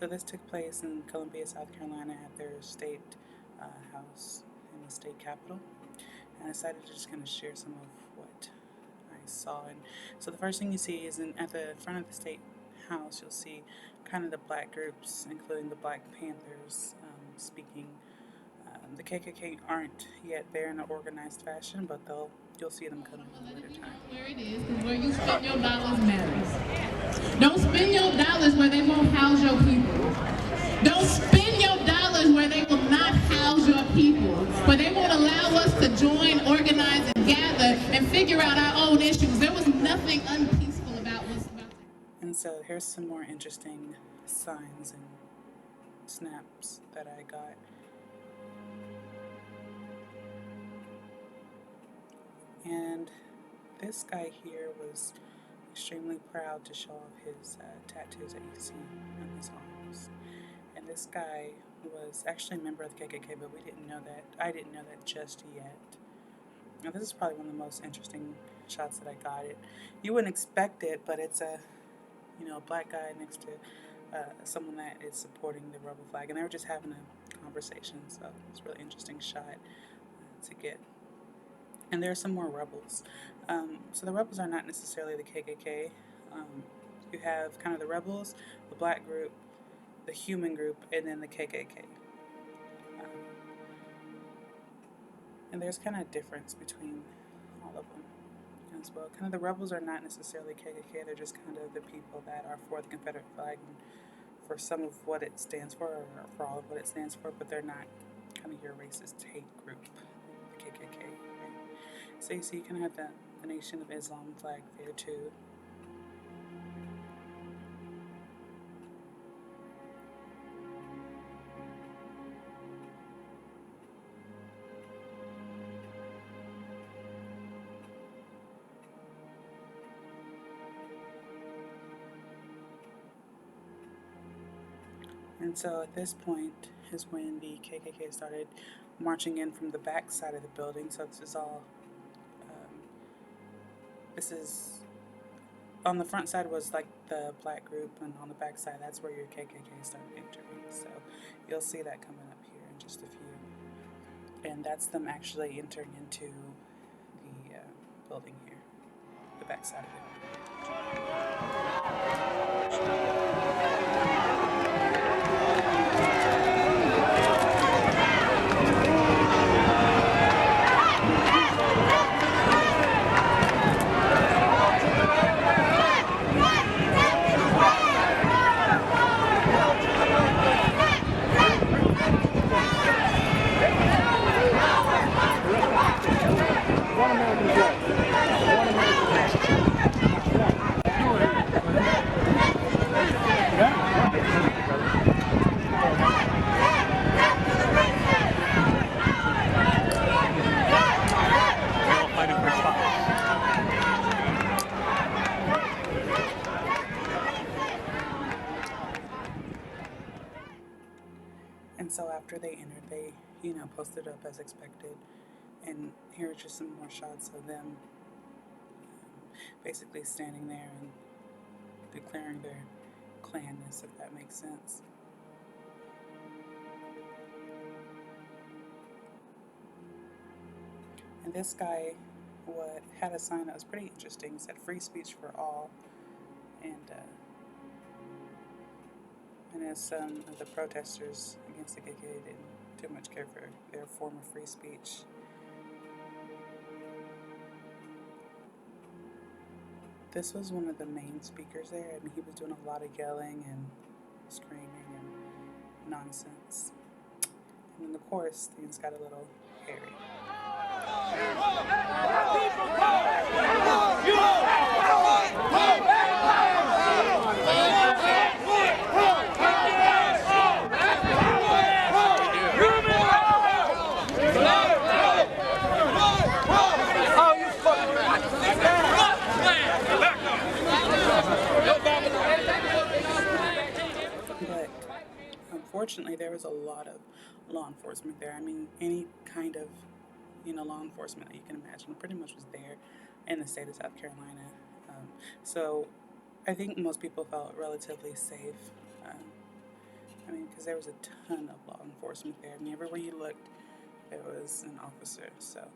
So this took place in Columbia, South Carolina, at their state house in the state capitol. And I decided to just kind of share some of what I saw. And so the first thing you see is at the front of the state house, you'll see kind of the black groups, including the Black Panthers, speaking. The KKK aren't yet there in an organized fashion, but you'll see them coming at a later time. Where it is, because where you spend your dollars matters. Don't spend your dollars where they won't house your people. Don't spend your dollars where they will not house your people, where they won't allow us to join, organize, and gather and figure out our own issues. There was nothing unpeaceful about what's about to. And so here's some more interesting signs and snaps that I got. And this guy here was extremely proud to show off his tattoos that you see on his arms. And this guy was actually a member of the KKK, but we didn't know that. I didn't know that just yet. Now, this is probably one of the most interesting shots that I got. You wouldn't expect it, but it's a black guy next to someone that is supporting the rebel flag, and they were just having a conversation. So it's a really interesting shot to get. And there are some more rebels. So the rebels are not necessarily the KKK. You have kind of the rebels, the black group, the human group, and then the KKK. Um, and there's kind of a difference between all of them as well. Kind of the rebels are not necessarily KKK. They're just kind of the people that are for the Confederate flag and for some of what it stands for, or for all of what it stands for, but they're not kind of your racist hate group, the KKK. So you see, you kind of have the Nation of Islam flag there too. And so at this point is when the KKK started marching in from the back side of the building. So this is on the front side was like the black group, and on the back side, that's where your KKK started entering. So you'll see that coming up here in just a few. And that's them actually entering into the building here, the back side of it. And so after they entered, they, posted up as expected. And here are just some more shots of them basically standing there and declaring their clanness, if that makes sense. And this guy had a sign that was pretty interesting. It said "Free speech for all," and as some of the protesters against the KKK didn't too much care for their form of free speech. This was one of the main speakers there. I mean, he was doing a lot of yelling and screaming and nonsense. And in the chorus, things got a little hairy. But unfortunately, there was a lot of law enforcement there. I mean, any kind of law enforcement that you can imagine pretty much was there in the state of South Carolina. So I think most people felt relatively safe. I mean, because there was a ton of law enforcement there. I mean, everywhere you looked, there was an officer. So,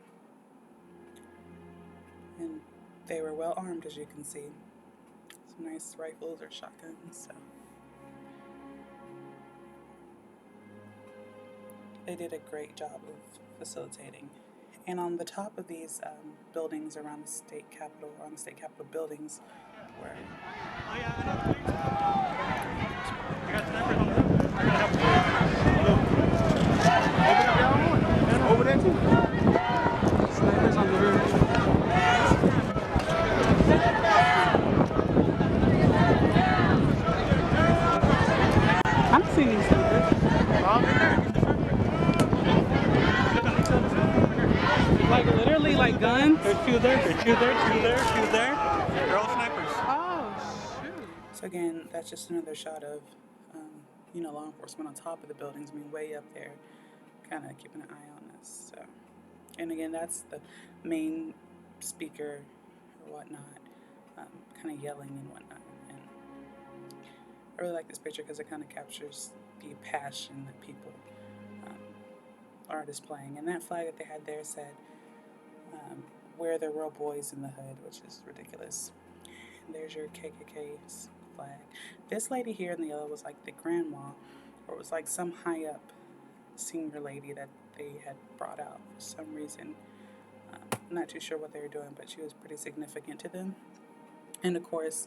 and they were well armed, as you can see. Some nice rifles or shotguns. So, they did a great job of facilitating. And on the top of these buildings around the state capitol, or on the state capitol buildings, were over there too. Snipers on the roof. I'm seeing these snipers. Like literally like guns? There's two there, there's two there, two there, two there. They're all snipers. Oh, shoot. So again, that's just another shot of, law enforcement on top of the buildings. I mean, way up there, kind of keeping an eye on us. So, and again, that's the main speaker or whatnot, kind of yelling and whatnot. And I really like this picture because it kind of captures the passion that people are displaying. And that flag that they had there said, "We're the real boys in the hood," which is ridiculous. And there's your KKK's flag. This lady here in the yellow was like the grandma, or it was like some high up senior lady that they had brought out for some reason. I'm not too sure what they were doing, but she was pretty significant to them. And of course,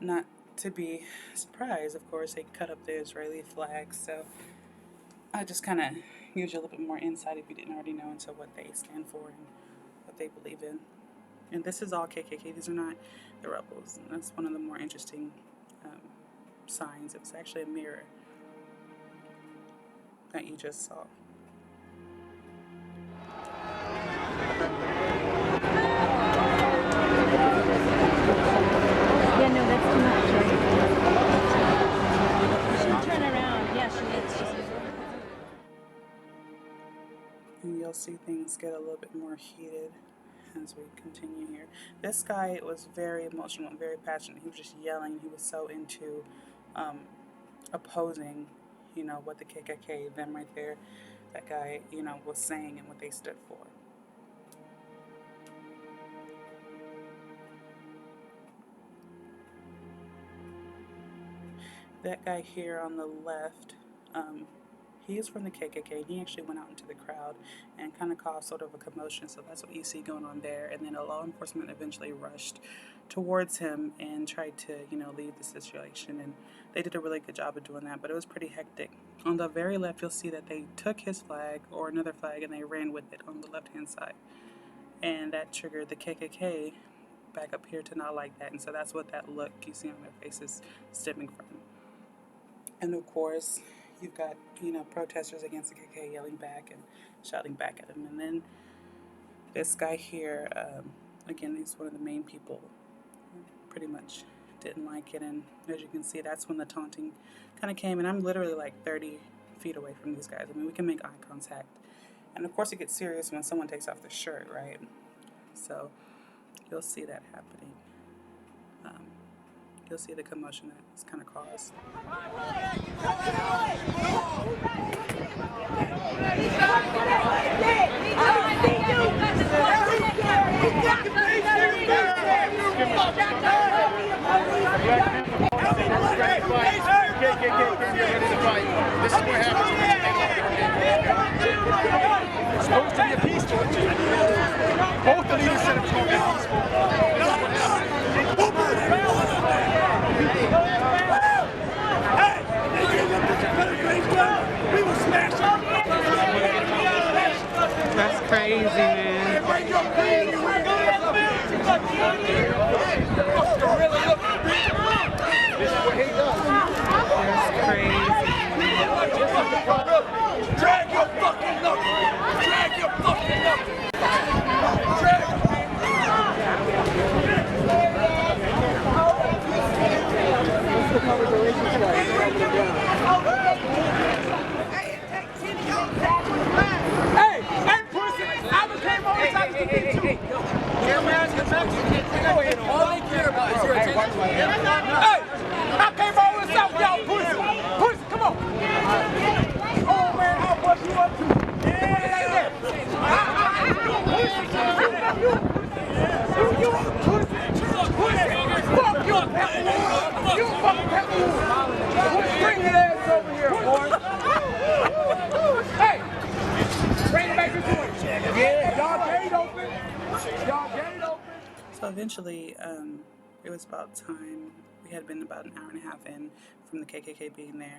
not to be surprised, of course, they cut up the Israeli flag. So I just kind of gives you a little bit more insight if you didn't already know into what they stand for and what they believe in. And this is all KKK. These are not the rebels. And that's one of the more interesting signs. It's actually a mirror that you just saw. Yeah, no, that's too much. She should turn around. Yeah, she needs. And you'll see things get a little bit more heated as we continue here. This guy was very emotional, very passionate. He was just yelling. He was so into opposing, what the KKK, them right there, that guy, was saying and what they stood for. That guy here on the left, he is from the KKK. He actually went out into the crowd and kind of caused sort of a commotion. So that's what you see going on there. And then a law enforcement eventually rushed towards him and tried to, leave the situation. And they did a really good job of doing that, but it was pretty hectic. On the very left, you'll see that they took his flag or another flag and they ran with it on the left-hand side. And that triggered the KKK back up here to not like that. And so that's what that look you see on their faces stemming from. And of course, you've got, protesters against the KKK yelling back and shouting back at him. And then this guy here, again, he's one of the main people, pretty much didn't like it. And as you can see, that's when the taunting kind of came. And I'm literally like 30 feet away from these guys. I mean, we can make eye contact. And of course, it gets serious when someone takes off their shirt, right? So you'll see that happening. You'll see the commotion that it's kind of caused. This is what happens. It's supposed to be a peaceful. Both the leaders said it was going to be peaceful. That's crazy, man. This is what he does. That's crazy. Drag your fucking knuckle. Drag your fucking knuckle. Drag. So eventually, it was about time. We had been about an hour and a half in from the KKK being there,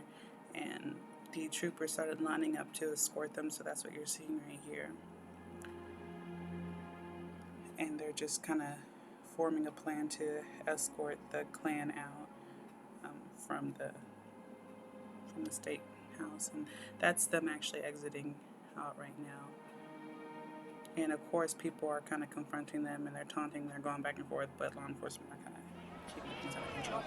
and the troopers started lining up to escort them. So that's what you're seeing right here. And they're just kind of forming a plan to escort the Klan out from the state house, and that's them actually exiting out right now. And of course, people are kind of confronting them and they're taunting, they're going back and forth, but law enforcement are kind of keeping things under control.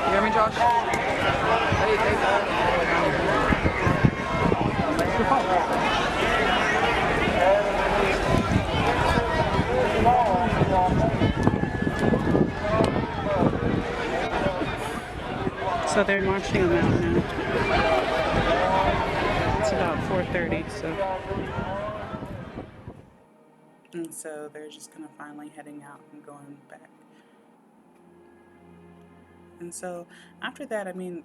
You hear me, Josh? So they're marching them out now. It's about 4:30, and so they're just kind of finally heading out and going back. And so after that, I mean,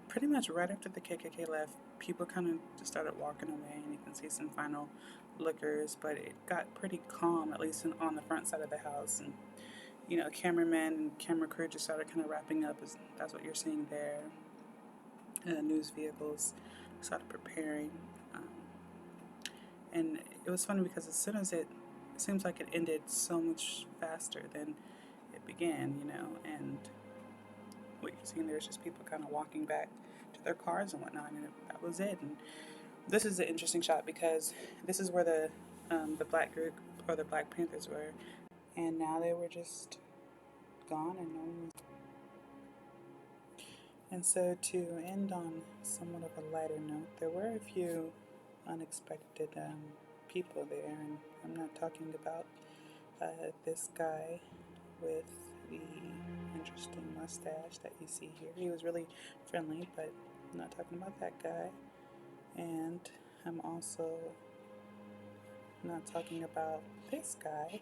pretty much right after the KKK left, people kind of just started walking away, and you can see some final lookers, but it got pretty calm, at least on the front side of the house. And cameramen and camera crew just started kind of wrapping up. That's what you're seeing there. News vehicles started preparing. And it was funny because as soon as it seems like it ended so much faster than it began, and what you're seeing there is just people kind of walking back to their cars and whatnot, and that was it. And this is an interesting shot because this is where the black group, or the Black Panthers, were, and now they were just gone, and no one was. And so, to end on somewhat of a lighter note, there were a few unexpected people there, and I'm not talking about this guy with the interesting mustache that you see here. He was really friendly, but I'm not talking about that guy. And I'm also not talking about this guy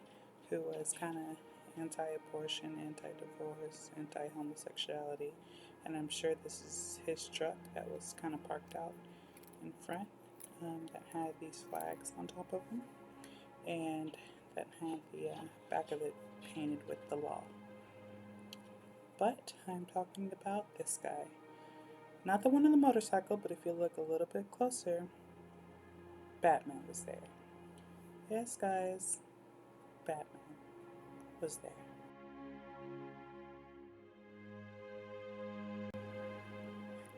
who was kind of anti-abortion, anti-divorce, anti-homosexuality, and I'm sure this is his truck that was kind of parked out in front, that had these flags on top of them, and that had the back of it painted with the law. But I'm talking about this guy. Not the one on the motorcycle, but if you look a little bit closer, Batman was there. Yes, guys, Batman was there.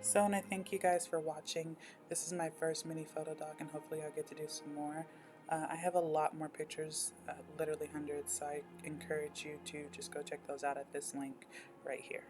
So, and I thank you guys for watching. This is my first mini photo doc, and hopefully I'll get to do some more. I have a lot more pictures, literally hundreds, so I encourage you to just go check those out at this link right here.